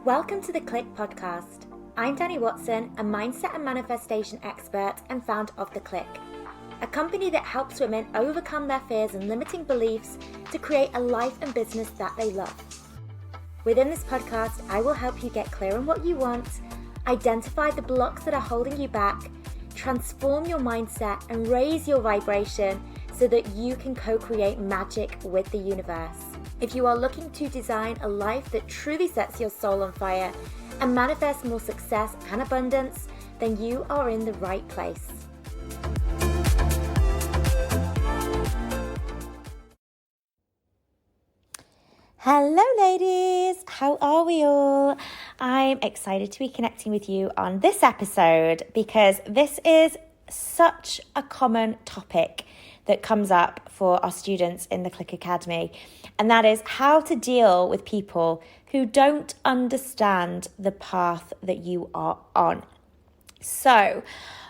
Welcome to the Clique podcast. I'm Dani Watson, a mindset and manifestation expert and founder of the Clique, a company that helps women overcome their fears and limiting beliefs to create a life and business that they love. Within this podcast, I will help you get clear on what you want, identify the blocks that are holding you back, transform your mindset and raise your vibration so that you can co-create magic with the universe. If you are looking to design a life that truly sets your soul on fire and manifest more success and abundance, then you are in the right place. Hello ladies, how are we all? I'm excited to be connecting with you on this episode because this is such a common topic that comes up for our students in the Clique Academy, and that is how to deal with people who don't understand the path that you are on. So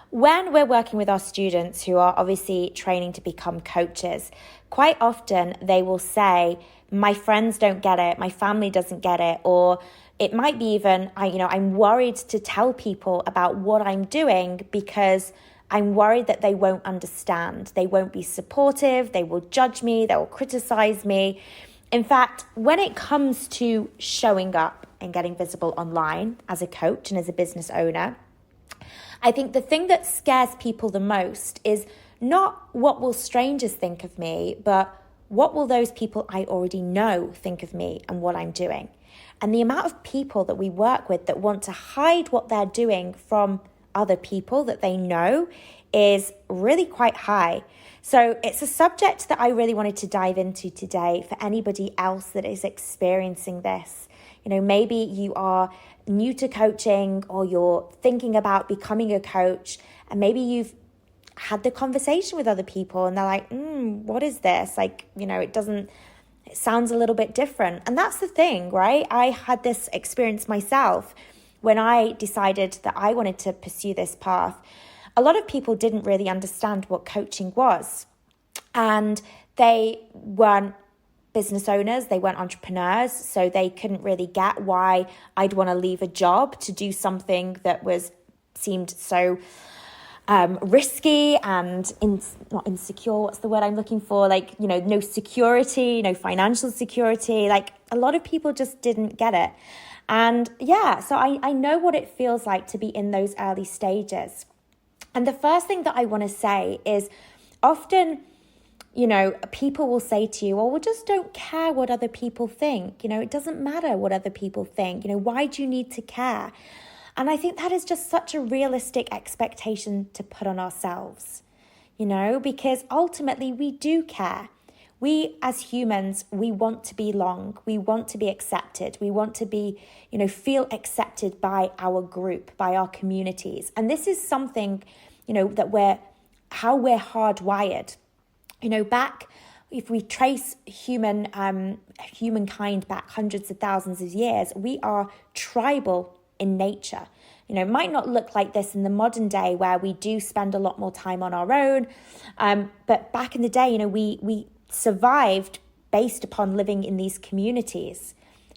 when we're working with our students who are obviously training to become coaches, quite often they will say, my friends don't get it, my family doesn't get it, or it might be even, I'm worried to tell people about what I'm doing because I'm worried that they won't understand. They won't be supportive, they will judge me, they will criticize me. In fact, when it comes to showing up and getting visible online as a coach and as a business owner, I think the thing that scares people the most is not what will strangers think of me, but what will those people I already know think of me and what I'm doing? And the amount of people that we work with that want to hide what they're doing from other people that they know is really quite high. So it's a subject that I really wanted to dive into today for anybody else that is experiencing this. Maybe you are new to coaching or you're thinking about becoming a coach, and maybe you've had the conversation with other people and they're like, what is this? It sounds a little bit different. And that's the thing, right? I had this experience myself when I decided that I wanted to pursue this path. A lot of people didn't really understand what coaching was, and they weren't business owners, they weren't entrepreneurs, so they couldn't really get why I'd want to leave a job to do something that seemed so risky and not insecure. What's the word I'm looking for? No security, no financial security. A lot of people just didn't get it. And so I know what it feels like to be in those early stages. And the first thing that I want to say is often, people will say to you, we just don't care what other people think. It doesn't matter what other people think. Why do you need to care? And I think that is just such a realistic expectation to put on ourselves, because ultimately we do care. We as humans, we want to belong. We want to be accepted. We want to be, feel accepted by our group, by our communities. And this is something, how we're hardwired. Back, if we trace humankind back hundreds of thousands of years, we are tribal in nature. It might not look like this in the modern day where we do spend a lot more time on our own. But back in the day, we survived based upon living in these communities.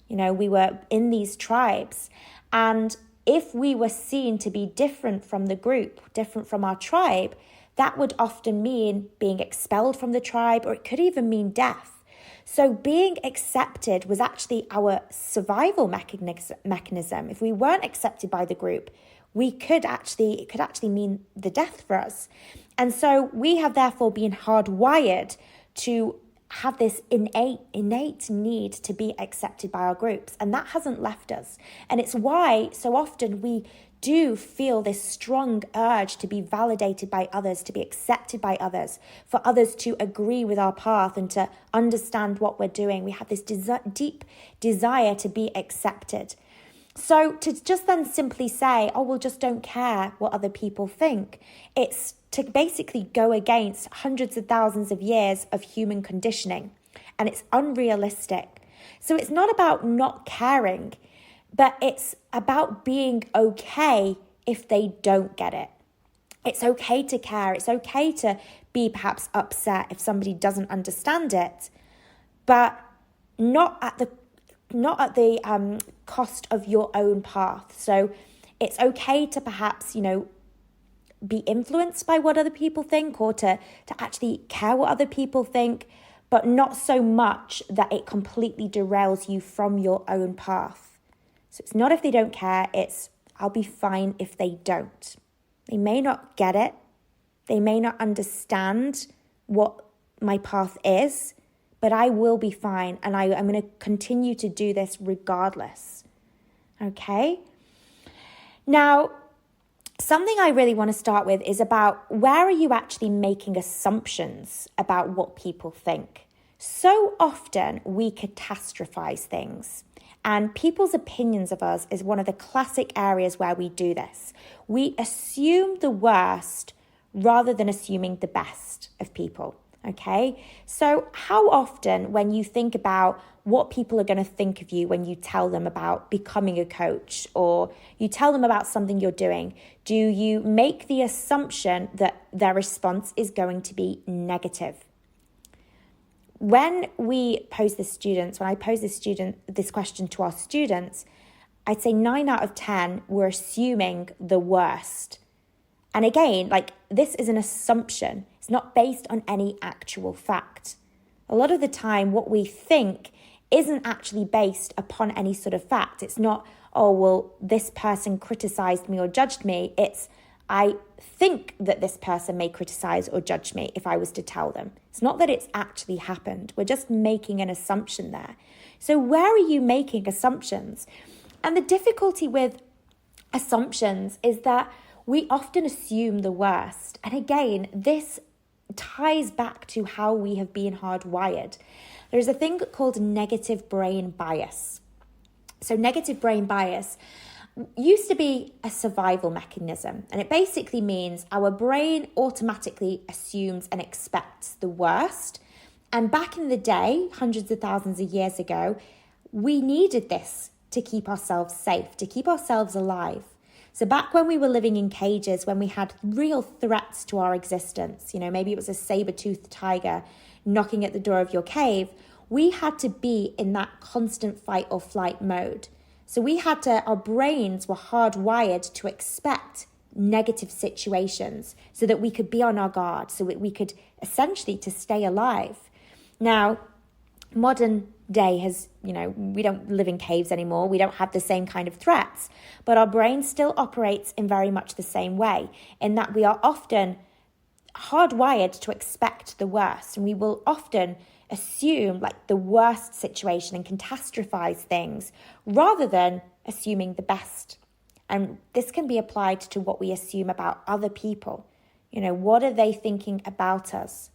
We were in these tribes. And if we were seen to be different from the group, different from our tribe, that would often mean being expelled from the tribe, or it could even mean death. So being accepted was actually our survival mechanism. If we weren't accepted by the group, it could actually mean the death for us. And so we have therefore been hardwired to have this innate need to be accepted by our groups. And that hasn't left us. And it's why so often we do feel this strong urge to be validated by others, to be accepted by others, for others to agree with our path and to understand what we're doing. We have this deep desire to be accepted. So to just then simply say, just don't care what other people think, it's to basically go against hundreds of thousands of years of human conditioning. And it's unrealistic. So it's not about not caring, but it's about being okay if they don't get it. It's okay to care. It's okay to be perhaps upset if somebody doesn't understand it, but not at the not at the cost of your own path. So it's okay to perhaps, be influenced by what other people think, or to actually care what other people think, but not so much that it completely derails you from your own path. So it's not if they don't care, it's I'll be fine if they don't. They may not get it. They may not understand what my path is, but I will be fine, and I'm going to continue to do this regardless. Okay? Now, something I really want to start with is about where are you actually making assumptions about what people think? So often we catastrophize things, and people's opinions of us is one of the classic areas where we do this. We assume the worst rather than assuming the best of people. Okay, so how often when you think about what people are going to think of you when you tell them about becoming a coach, or you tell them about something you're doing, do you make the assumption that their response is going to be negative? When I pose this question to our students, I'd say 9 out of 10 we're assuming the worst. And again, this is an assumption. It's not based on any actual fact. A lot of the time, what we think isn't actually based upon any sort of fact. It's not, oh, well, this person criticized me or judged me. It's, I think that this person may criticize or judge me if I was to tell them. It's not that it's actually happened. We're just making an assumption there. So where are you making assumptions? And the difficulty with assumptions is that we often assume the worst. And again, this ties back to how we have been hardwired. There's a thing called negative brain bias. So negative brain bias used to be a survival mechanism. And it basically means our brain automatically assumes and expects the worst. And back in the day, hundreds of thousands of years ago, we needed this to keep ourselves safe, to keep ourselves alive. So back when we were living in cages, when we had real threats to our existence, maybe it was a saber-toothed tiger knocking at the door of your cave, we had to be in that constant fight or flight mode. So our brains were hardwired to expect negative situations so that we could be on our guard, so that we could essentially to stay alive. Now, modern day has, we don't live in caves anymore. We don't have the same kind of threats, but our brain still operates in very much the same way, in that we are often hardwired to expect the worst, and we will often assume the worst situation and catastrophize things rather than assuming the best. And this can be applied to what we assume about other people. What are they thinking about us?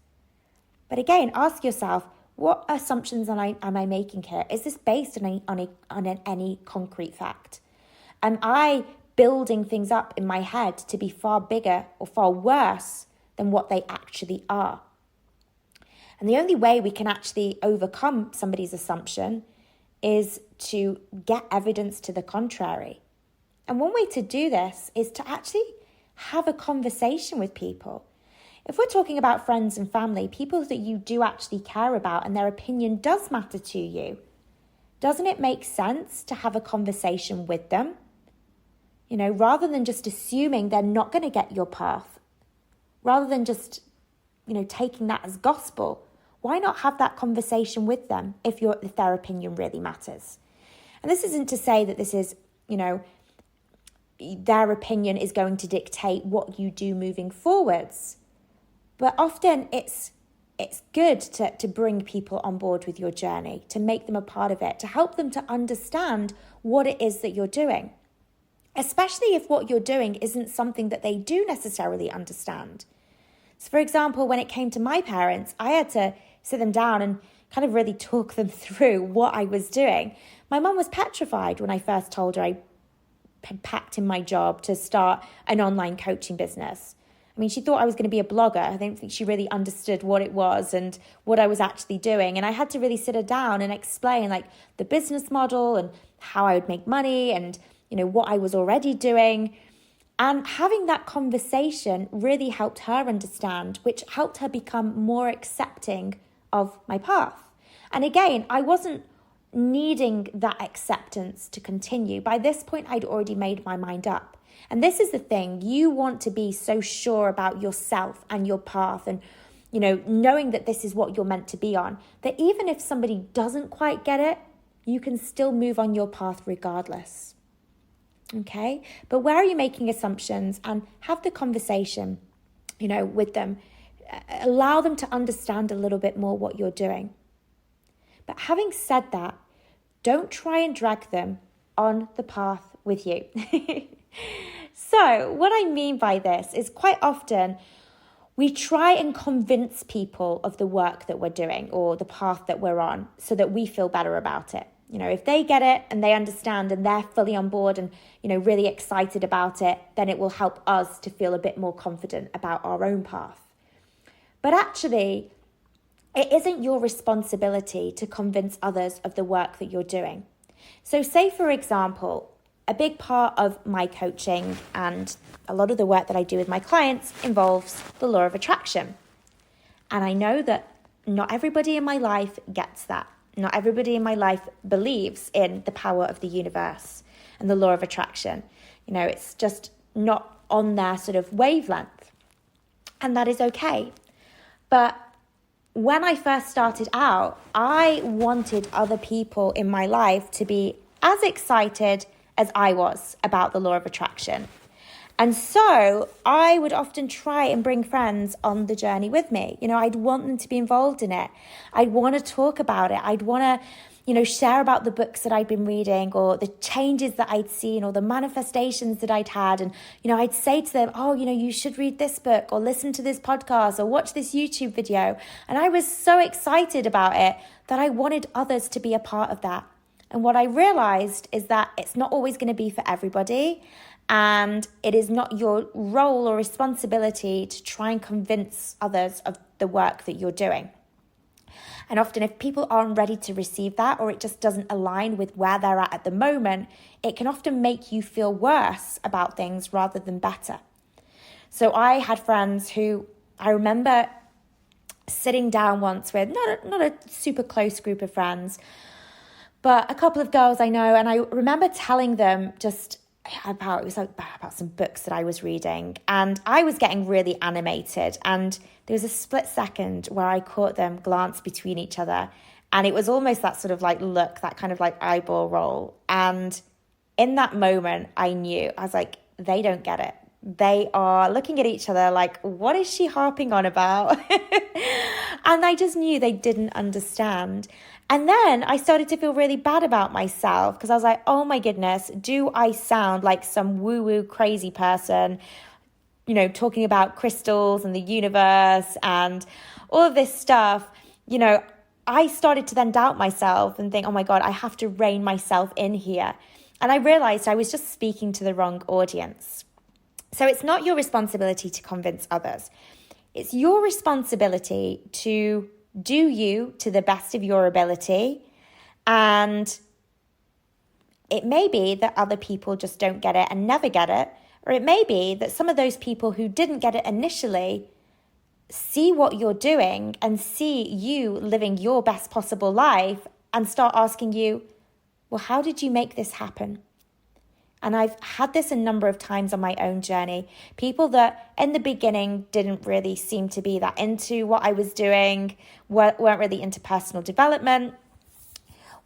But again, ask yourself, what assumptions am I making here? Is this based on any concrete fact? Am I building things up in my head to be far bigger or far worse than what they actually are? And the only way we can actually overcome somebody's assumption is to get evidence to the contrary. And one way to do this is to actually have a conversation with people. If we're talking about friends and family, people that you do actually care about and their opinion does matter to you, doesn't it make sense to have a conversation with them? Rather than just assuming they're not going to get your path, rather than just, taking that as gospel, why not have that conversation with them if their opinion really matters? And this isn't to say that this is, their opinion is going to dictate what you do moving forwards. But often it's good to bring people on board with your journey, to make them a part of it, to help them to understand what it is that you're doing, especially if what you're doing isn't something that they do necessarily understand. So for example, when it came to my parents, I had to sit them down and kind of really talk them through what I was doing. My mum was petrified when I first told her I had packed in my job to start an online coaching business. She thought I was going to be a blogger. I don't think she really understood what it was and what I was actually doing. And I had to really sit her down and explain the business model and how I would make money and, what I was already doing. And having that conversation really helped her understand, which helped her become more accepting of my path. And again, I wasn't needing that acceptance to continue. By this point, I'd already made my mind up. And this is the thing, you want to be so sure about yourself and your path and, knowing that this is what you're meant to be on, that even if somebody doesn't quite get it, you can still move on your path regardless. Okay? But where are you making assumptions? And have the conversation, with them. Allow them to understand a little bit more what you're doing. But having said that, don't try and drag them on the path with you. So what I mean by this is quite often we try and convince people of the work that we're doing or the path that we're on so that we feel better about it. If they get it and they understand and they're fully on board and, really excited about it, then it will help us to feel a bit more confident about our own path. But actually, it isn't your responsibility to convince others of the work that you're doing. So say, for example, a big part of my coaching and a lot of the work that I do with my clients involves the law of attraction. And I know that not everybody in my life gets that. Not everybody in my life believes in the power of the universe and the law of attraction. It's just not on their sort of wavelength. And that is okay. But when I first started out, I wanted other people in my life to be as excited as I was about the law of attraction. And so I would often try and bring friends on the journey with me. I'd want them to be involved in it. I'd want to talk about it. I'd want to, share about the books that I'd been reading or the changes that I'd seen or the manifestations that I'd had. And, I'd say to them, you should read this book or listen to this podcast or watch this YouTube video. And I was so excited about it that I wanted others to be a part of that. And what I realized is that it's not always going to be for everybody. And it is not your role or responsibility to try and convince others of the work that you're doing. And often if people aren't ready to receive that or it just doesn't align with where they're at the moment, it can often make you feel worse about things rather than better. So I had friends who I remember sitting down once with, not a super close group of friends, but a couple of girls I know. And I remember telling them just about some books that I was reading, and I was getting really animated, and there was a split second where I caught them glance between each other, and it was almost that sort of like look, that kind of like eyeball roll. And in that moment I knew, I was like, they don't get it. They are looking at each other like, what is she harping on about? And I just knew they didn't understand. And then I started to feel really bad about myself because I was like, oh my goodness, do I sound like some woo-woo crazy person, talking about crystals and the universe and all of this stuff? I started to then doubt myself and think, oh my God, I have to rein myself in here. And I realized I was just speaking to the wrong audience. So it's not your responsibility to convince others. It's your responsibility to do you to the best of your ability. And it may be that other people just don't get it and never get it. Or it may be that some of those people who didn't get it initially see what you're doing and see you living your best possible life and start asking you, well, how did you make this happen? And I've had this a number of times on my own journey. People that in the beginning didn't really seem to be that into what I was doing, weren't really into personal development,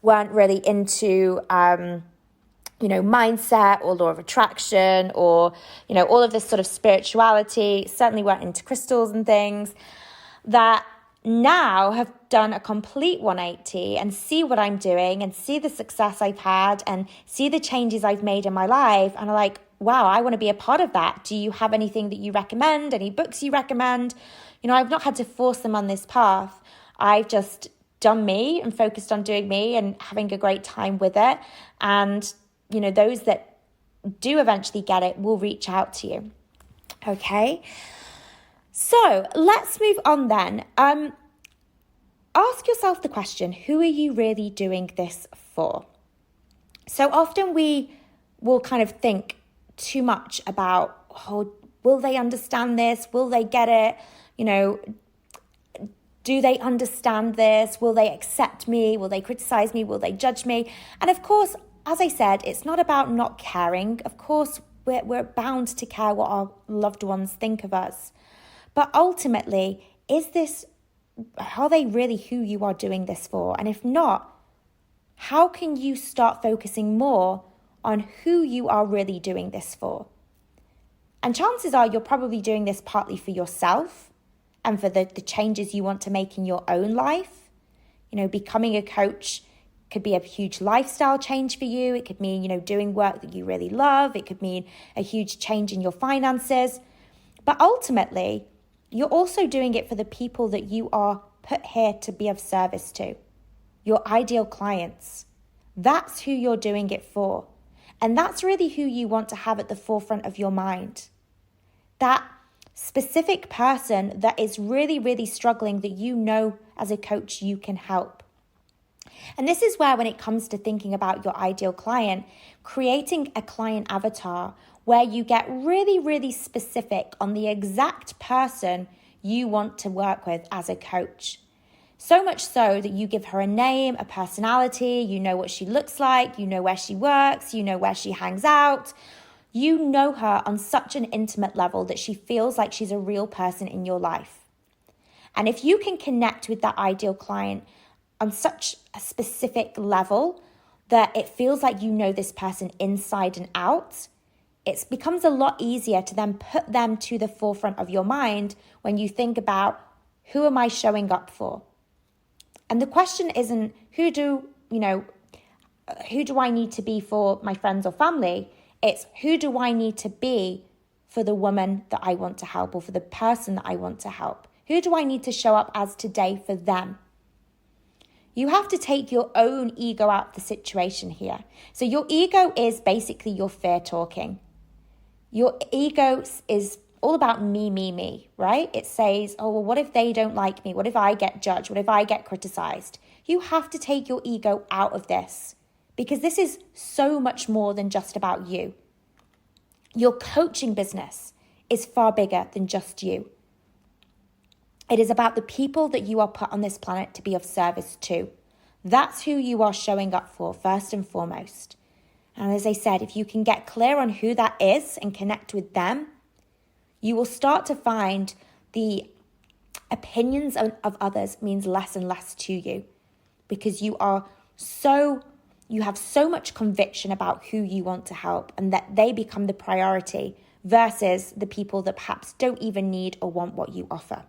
weren't really into, mindset or law of attraction or, all of this sort of spirituality, certainly weren't into crystals and things, that now have done a complete 180 and see what I'm doing and see the success I've had and see the changes I've made in my life. And I'm like, wow, I want to be a part of that. Do you have anything that you recommend? Any books you recommend? I've not had to force them on this path. I've just done me and focused on doing me and having a great time with it. And, those that do eventually get it will reach out to you. Okay. So let's move on then. Ask yourself the question, who are you really doing this for? So often we will kind of think too much about, will they understand this? Will they get it? Do they understand this? Will they accept me? Will they criticize me? Will they judge me? And of course, as I said, it's not about not caring. Of course, we're bound to care what our loved ones think of us. But ultimately, are they really who you are doing this for? And if not, how can you start focusing more on who you are really doing this for? And chances are you're probably doing this partly for yourself and for the changes you want to make in your own life. Becoming a coach could be a huge lifestyle change for you. It could mean, doing work that you really love. It could mean a huge change in your finances. But ultimately, you're also doing it for the people that you are put here to be of service to, your ideal clients. That's who you're doing it for. And that's really who you want to have at the forefront of your mind. That specific person that is really, really struggling that as a coach you can help. And this is where, when it comes to thinking about your ideal client, creating a client avatar where you get really, really specific on the exact person you want to work with as a coach. So much so that you give her a name, a personality, you know what she looks like, you know where she works, you know where she hangs out. You know her on such an intimate level that she feels like she's a real person in your life. And if you can connect with that ideal client on such a specific level that it feels like you know this person inside and out, it becomes a lot easier to then put them to the forefront of your mind when you think about, who am I showing up for? And the question isn't, who do I need to be for my friends or family? It's, who do I need to be for the woman that I want to help, or for the person that I want to help? Who do I need to show up as today for them? You have to take your own ego out of the situation here. So your ego is basically your fear talking. Your ego is all about me, right? It says, oh, well, what if they don't like me? What if I get judged? What if I get criticized? You have to take your ego out of this, because this is so much more than just about you. Your coaching business is far bigger than just you. It is about the people that you are put on this planet to be of service to. That's who you are showing up for, first and foremost. And as I said, if you can get clear on who that is and connect with them, you will start to find the opinions of others means less and less to you, because you have so much conviction about who you want to help, and that they become the priority versus the people that perhaps don't even need or want what you offer.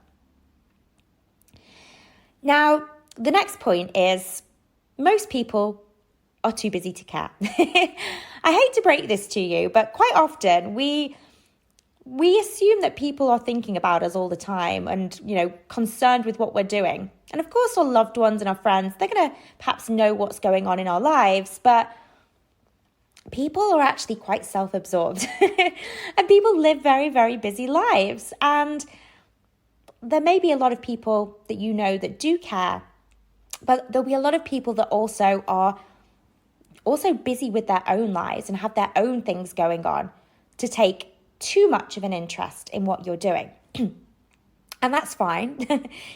Now, the next point is, most people are too busy to care. I hate to break this to you, but quite often we assume that people are thinking about us all the time and, concerned with what we're doing. And of course, our loved ones and our friends, they're going to perhaps know what's going on in our lives, but people are actually quite self-absorbed and people live very, very busy lives. And there may be a lot of people that you know that do care, but there'll be a lot of people that are also busy with their own lives and have their own things going on to take too much of an interest in what you're doing. And that's fine,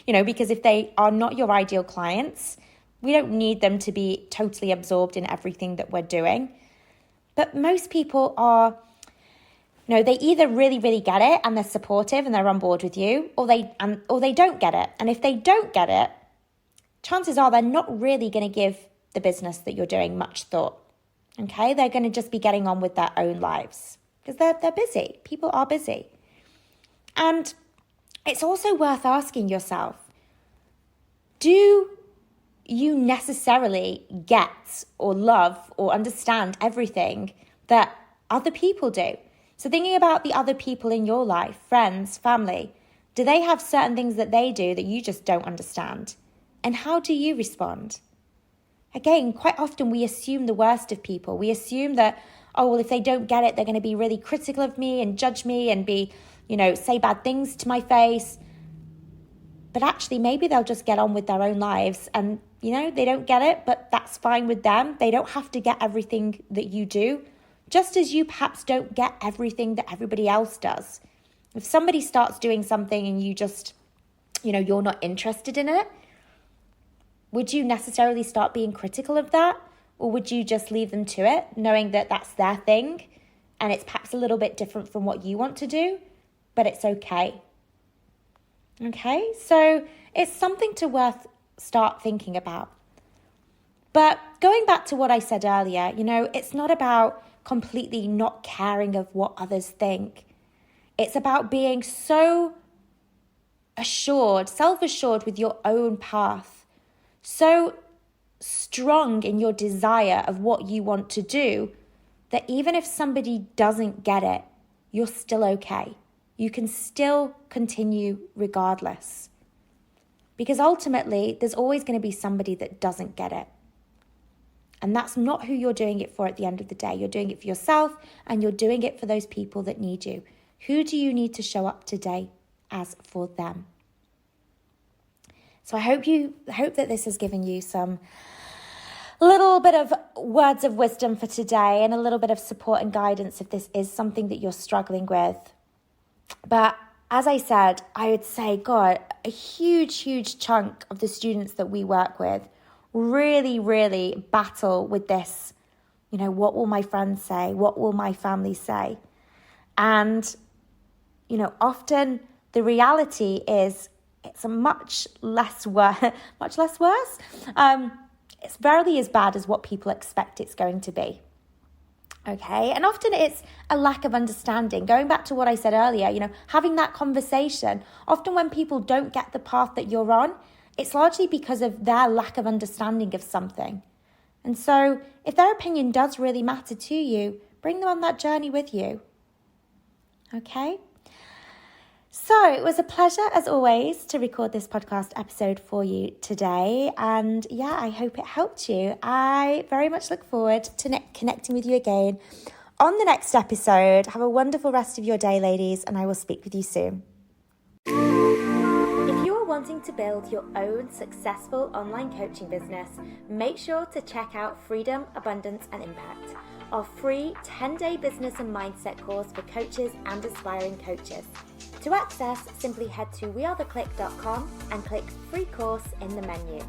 because if they are not your ideal clients, we don't need them to be totally absorbed in everything that we're doing. But most people are, they either really, really get it and they're supportive and they're on board with you, or they don't get it. And if they don't get it, chances are they're not really going to give the business that you're doing much thought. Okay? They're going to just be getting on with their own lives because they're busy. People are busy. And it's also worth asking yourself, do you necessarily get or love or understand everything that other people do? So thinking about the other people in your life, friends, family, do they have certain things that they do that you just don't understand? And how do you respond? Again, quite often we assume the worst of people. We assume that, if they don't get it, they're going to be really critical of me and judge me and be, say bad things to my face. But actually, maybe they'll just get on with their own lives and, they don't get it, but that's fine with them. They don't have to get everything that you do, just as you perhaps don't get everything that everybody else does. If somebody starts doing something and you just you're not interested in it, would you necessarily start being critical of that? Or would you just leave them to it, knowing that that's their thing and it's perhaps a little bit different from what you want to do, but it's okay? Okay, so it's something to worth start thinking about. But going back to what I said earlier, it's not about completely not caring of what others think. It's about being so assured, self-assured with your own path, so strong in your desire of what you want to do, that even if somebody doesn't get it, you're still okay. You can still continue regardless. Because ultimately, there's always going to be somebody that doesn't get it. And that's not who you're doing it for at the end of the day. You're doing it for yourself, and you're doing it for those people that need you. Who do you need to show up today as for them? So I hope that this has given you some little bit of words of wisdom for today, and a little bit of support and guidance if this is something that you're struggling with. But as I said, I would say, God, a huge chunk of the students that we work with really, really battle with this. What will my friends say? What will my family say? And, often the reality is it's a much less worse. It's barely as bad as what people expect it's going to be. Okay, and often it's a lack of understanding. Going back to what I said earlier, having that conversation. Often when people don't get the path that you're on, it's largely because of their lack of understanding of something. And so if their opinion does really matter to you, bring them on that journey with you. Okay? So it was a pleasure, as always, to record this podcast episode for you today. And yeah, I hope it helped you. I very much look forward to connecting with you again on the next episode. Have a wonderful rest of your day, ladies, and I will speak with you soon. If you are wanting to build your own successful online coaching business, make sure to check out Freedom, Abundance and Impact, our free 10-day business and mindset course for coaches and aspiring coaches. To access, simply head to wearetheclique.com and click free course in the menu.